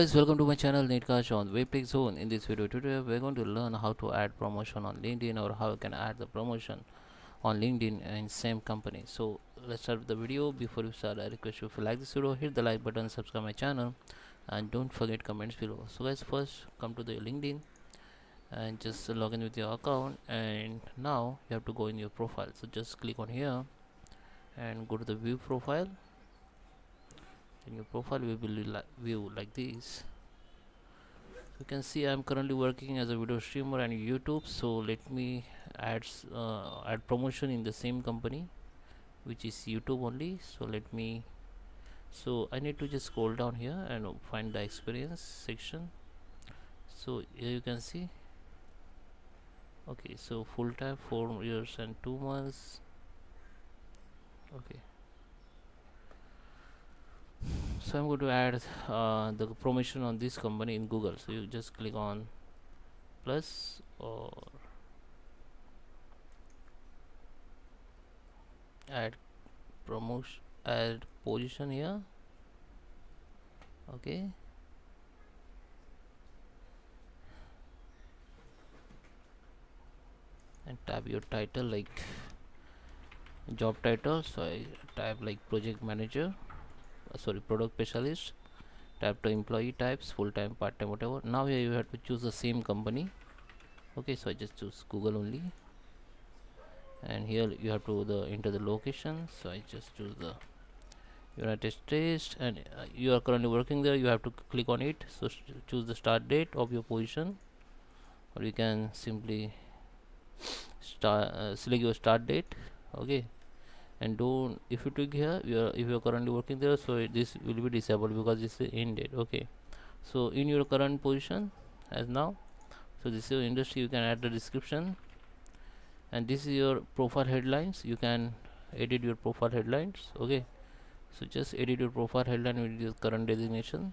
Guys, welcome to my channel Netcash on Webtech Zone. In this video tutorial, we're going to learn how to add promotion on LinkedIn or how you can add the promotion on LinkedIn in same company. So let's start with the video. Before we start, I request you, if you like this video, hit the like button, subscribe my channel, and don't forget comments below. So guys, first come to the LinkedIn and just log in with your account, and now you have to go in your profile. So just click on here and go to the view profile. In your profile will be view like this. You can see I'm currently working as a video streamer on YouTube, so let me add promotion in the same company, which is YouTube only. So I need to just scroll down here and find the experience section. So here you can see, okay, so full time 4 years and 2 months. Okay, so I'm going to add the promotion on this company in Google. So you just click on plus or add promotion, add position here. Okay, and type your title like job title. So I type like project manager, product specialist. Type the employee types, full-time, part-time, whatever. Now here you have to choose the same company. Okay, so I just choose Google only, and here you have to enter the location. So I just choose the United States, and you are currently working there. You have to click on it. So choose the start date of your position, or you can simply select your start date. Okay, and don't, if you click here, if you are currently working there, so this will be disabled because this is end date. Okay, so in your current position as now, so this is your industry. You can add the description, and this is your profile headlines. You can edit your profile headlines. Okay, so just edit your profile headline with your current designation.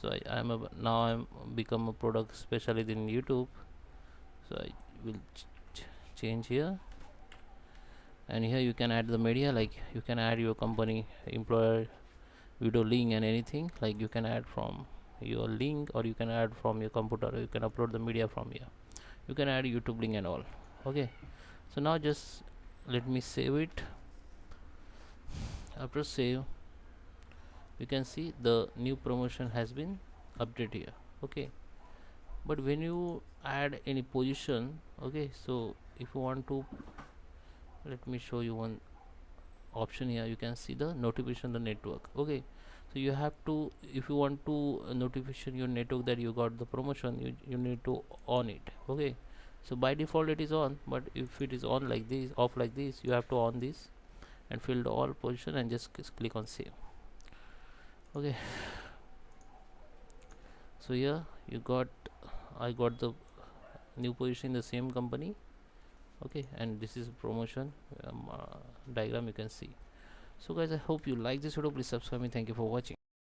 So now I'm become a product specialist in YouTube. So I will change here, and here you can add the media, like you can add your company employer video link and anything, like you can add from your link, or you can add from your computer, or you can upload the media from here. You can add YouTube link and all. Okay, so now just let me save it. After save, you can see the new promotion has been updated here. Okay, but when you add any position, okay, so if you want to, let me show you one option here. You can see the notification, the network. Okay, so you have to, if you want to notification your network that you got the promotion, you need to on it. Okay, so by default it is on, but if it is on like this, off like this, you have to on this and fill the all position and just click on save. Okay, so here you got, I got the new position in the same company. Okay, and this is promotion diagram you can see. So guys, I hope you like this video. Please subscribe me. Thank you for watching.